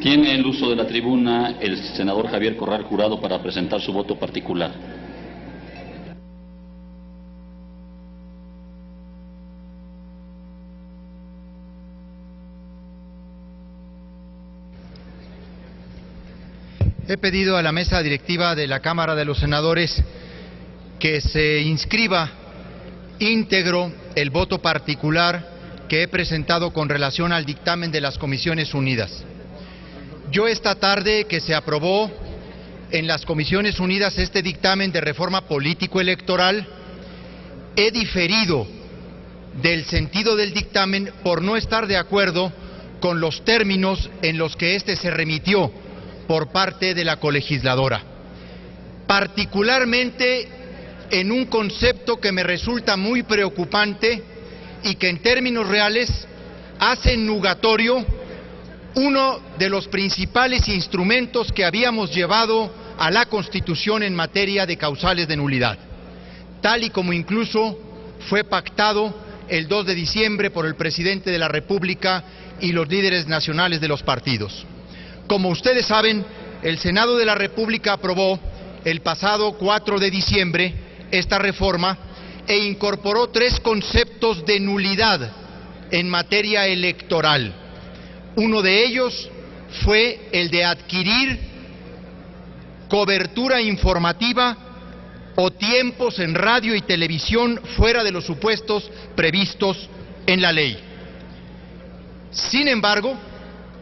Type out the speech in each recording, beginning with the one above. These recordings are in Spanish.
Tiene el uso de la tribuna el senador Javier Corral Jurado para presentar su voto particular. He pedido a la mesa directiva de la Cámara de los Senadores que se inscriba íntegro el voto particular que he presentado con relación al dictamen de las Comisiones Unidas. Yo esta tarde que se aprobó en las Comisiones Unidas este dictamen de reforma político-electoral, he diferido del sentido del dictamen por no estar de acuerdo con los términos en los que éste se remitió por parte de la colegisladora, particularmente en un concepto que me resulta muy preocupante y que en términos reales hace nugatorio uno de los principales instrumentos que habíamos llevado a la Constitución en materia de causales de nulidad, tal y como incluso fue pactado el 2 de diciembre por el presidente de la República y los líderes nacionales de los partidos. Como ustedes saben, el Senado de la República aprobó el pasado 4 de diciembre esta reforma e incorporó 3 conceptos de nulidad en materia electoral. Uno de ellos fue el de adquirir cobertura informativa o tiempos en radio y televisión fuera de los supuestos previstos en la ley. Sin embargo,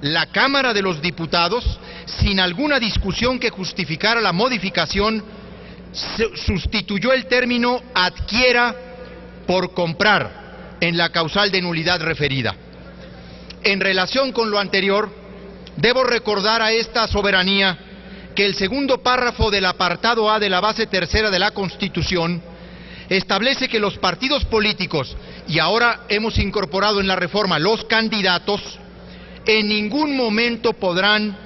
la Cámara de los Diputados, sin alguna discusión que justificara la modificación, sustituyó el término adquiera por comprar en la causal de nulidad referida. En relación con lo anterior, debo recordar a esta soberanía que el segundo párrafo del apartado A de la base tercera de la Constitución establece que los partidos políticos, y ahora hemos incorporado en la reforma los candidatos, en ningún momento podrán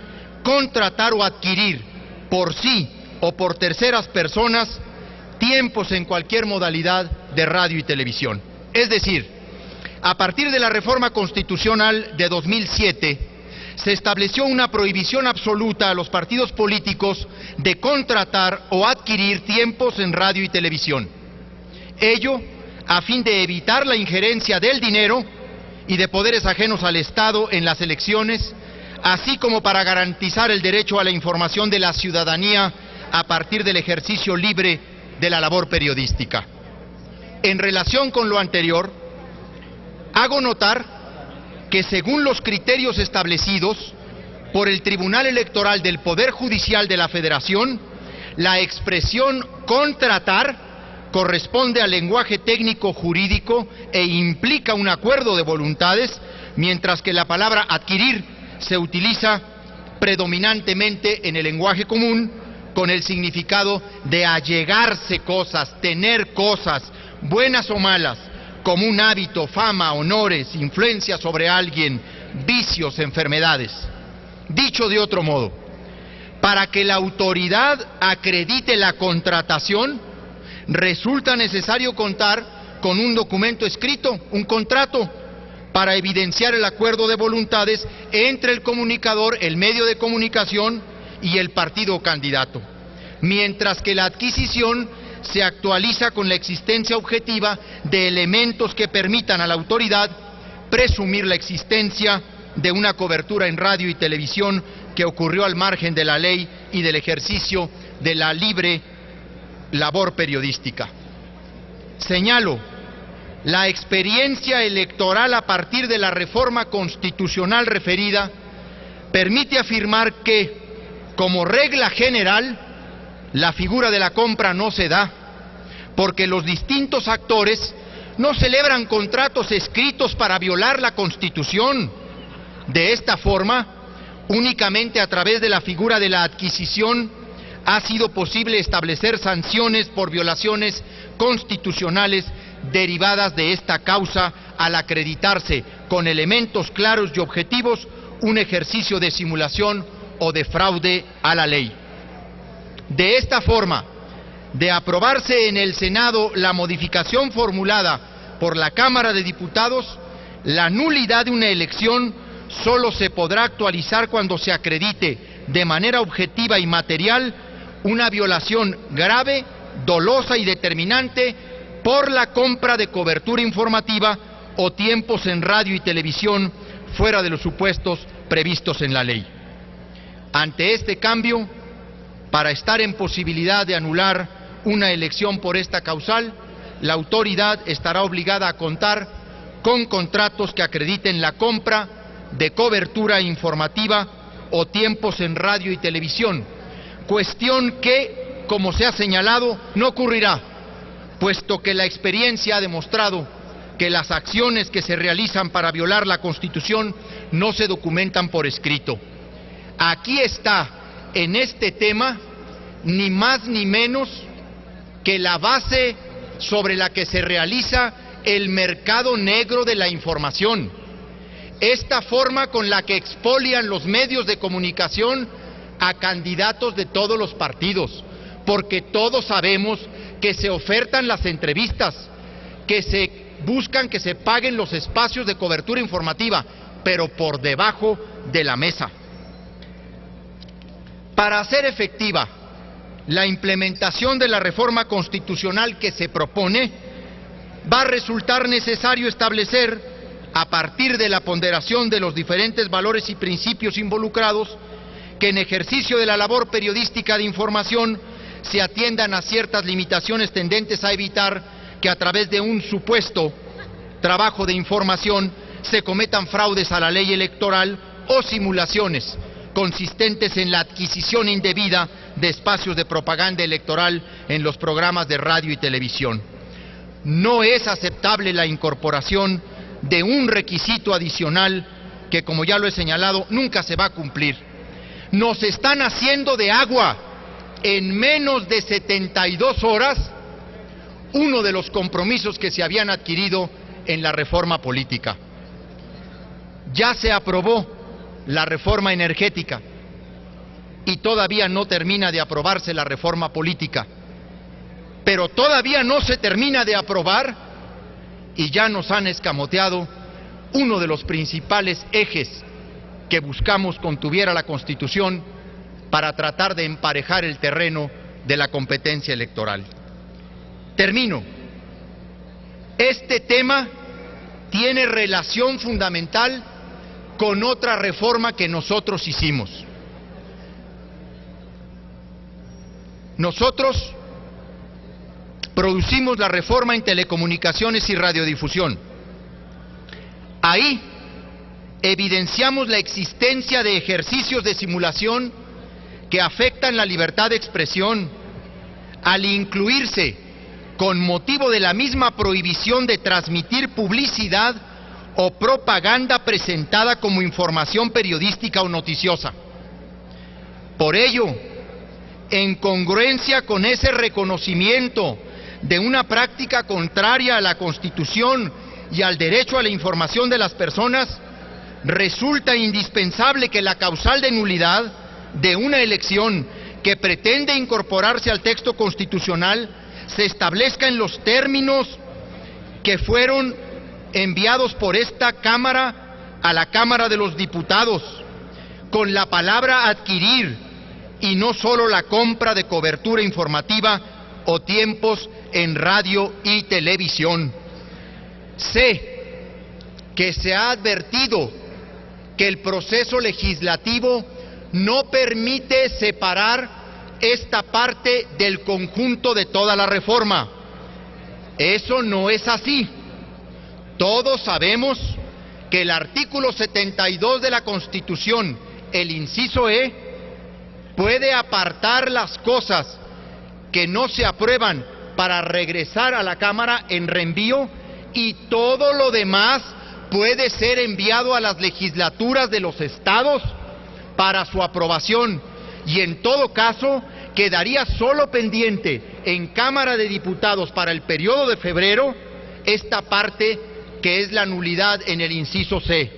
contratar o adquirir por sí o por terceras personas tiempos en cualquier modalidad de radio y televisión. Es decir, a partir de la reforma constitucional de 2007, se estableció una prohibición absoluta a los partidos políticos de contratar o adquirir tiempos en radio y televisión. Ello a fin de evitar la injerencia del dinero y de poderes ajenos al Estado en las elecciones, así como para garantizar el derecho a la información de la ciudadanía a partir del ejercicio libre de la labor periodística. En relación con lo anterior, hago notar que según los criterios establecidos por el Tribunal Electoral del Poder Judicial de la Federación, la expresión contratar corresponde al lenguaje técnico jurídico e implica un acuerdo de voluntades, mientras que la palabra adquirir se utiliza predominantemente en el lenguaje común con el significado de allegarse cosas, tener cosas, buenas o malas, como un hábito, fama, honores, influencia sobre alguien, vicios, enfermedades. Dicho de otro modo, para que la autoridad acredite la contratación, resulta necesario contar con un documento escrito, un contrato, para evidenciar el acuerdo de voluntades entre el comunicador, el medio de comunicación y el partido o candidato, mientras que la adquisición se actualiza con la existencia objetiva de elementos que permitan a la autoridad presumir la existencia de una cobertura en radio y televisión que ocurrió al margen de la ley y del ejercicio de la libre labor periodística. Señalo, la experiencia electoral a partir de la reforma constitucional referida permite afirmar que, como regla general, la figura de la compra no se da, porque los distintos actores no celebran contratos escritos para violar la Constitución. De esta forma, únicamente a través de la figura de la adquisición ha sido posible establecer sanciones por violaciones constitucionales derivadas de esta causa al acreditarse con elementos claros y objetivos un ejercicio de simulación o de fraude a la ley. De esta forma, de aprobarse en el Senado la modificación formulada por la Cámara de Diputados, la nulidad de una elección solo se podrá actualizar cuando se acredite de manera objetiva y material una violación grave, dolosa y determinante por la compra de cobertura informativa o tiempos en radio y televisión fuera de los supuestos previstos en la ley. Ante este cambio, para estar en posibilidad de anular una elección por esta causal, la autoridad estará obligada a contar con contratos que acrediten la compra de cobertura informativa o tiempos en radio y televisión, cuestión que, como se ha señalado, no ocurrirá, puesto que la experiencia ha demostrado que las acciones que se realizan para violar la Constitución no se documentan por escrito. Aquí está, en este tema, ni más ni menos que la base sobre la que se realiza el mercado negro de la información. Esta forma con la que expolian los medios de comunicación a candidatos de todos los partidos, porque todos sabemos que se ofertan las entrevistas, que se buscan que se paguen los espacios de cobertura informativa, pero por debajo de la mesa. Para hacer efectiva la implementación de la reforma constitucional que se propone, va a resultar necesario establecer, a partir de la ponderación de los diferentes valores y principios involucrados, que en ejercicio de la labor periodística de información se atiendan a ciertas limitaciones tendentes a evitar que a través de un supuesto trabajo de información se cometan fraudes a la ley electoral o simulaciones consistentes en la adquisición indebida de espacios de propaganda electoral en los programas de radio y televisión. No es aceptable la incorporación de un requisito adicional que, como ya lo he señalado, nunca se va a cumplir. Nos están haciendo de agua en menos de 72 horas uno de los compromisos que se habían adquirido en la reforma política. Ya se aprobó la reforma energética y todavía no termina de aprobarse la reforma política, pero todavía no se termina de aprobar y ya nos han escamoteado uno de los principales ejes que buscamos contuviera la Constitución para tratar de emparejar el terreno de la competencia electoral. Termino. Este tema tiene relación fundamental con otra reforma que nosotros hicimos. Nosotros producimos la reforma en telecomunicaciones y radiodifusión. Ahí evidenciamos la existencia de ejercicios de simulación que afectan la libertad de expresión al incluirse, con motivo de la misma prohibición de transmitir publicidad o propaganda presentada como información periodística o noticiosa. Por ello, en congruencia con ese reconocimiento de una práctica contraria a la Constitución y al derecho a la información de las personas, resulta indispensable que la causal de nulidad de una elección que pretende incorporarse al texto constitucional se establezca en los términos que fueron enviados por esta Cámara a la Cámara de los Diputados, con la palabra adquirir y no solo la compra de cobertura informativa o tiempos en radio y televisión. Sé que se ha advertido que el proceso legislativo no permite separar esta parte del conjunto de toda la reforma. Eso no es así. Todos sabemos que el artículo 72 de la Constitución, el inciso E, puede apartar las cosas que no se aprueban para regresar a la Cámara en reenvío, y todo lo demás puede ser enviado a las legislaturas de los estados para su aprobación, y en todo caso quedaría solo pendiente en Cámara de Diputados para el periodo de febrero esta parte que es la nulidad en el inciso C.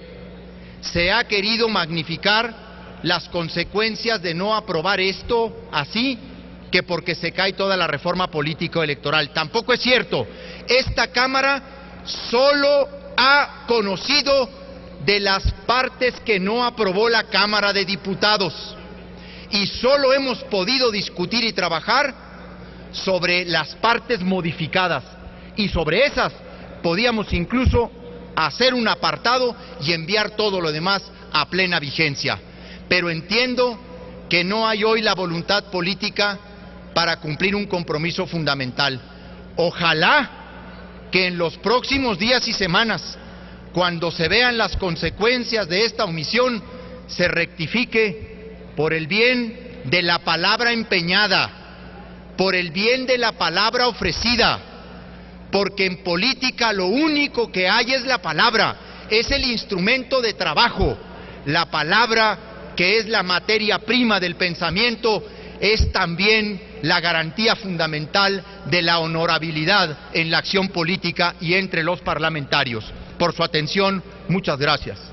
Se ha querido magnificar las consecuencias de no aprobar esto así, que porque se cae toda la reforma político-electoral. Tampoco es cierto. Esta Cámara solo ha conocido de las partes que no aprobó la Cámara de Diputados y solo hemos podido discutir y trabajar sobre las partes modificadas, y sobre esas podíamos incluso hacer un apartado y enviar todo lo demás a plena vigencia. Pero entiendo que no hay hoy la voluntad política para cumplir un compromiso fundamental. Ojalá que en los próximos días y semanas, cuando se vean las consecuencias de esta omisión, se rectifique por el bien de la palabra empeñada, por el bien de la palabra ofrecida, porque en política lo único que hay es la palabra, es el instrumento de trabajo. La palabra, que es la materia prima del pensamiento, es también la garantía fundamental de la honorabilidad en la acción política y entre los parlamentarios. Por su atención, muchas gracias.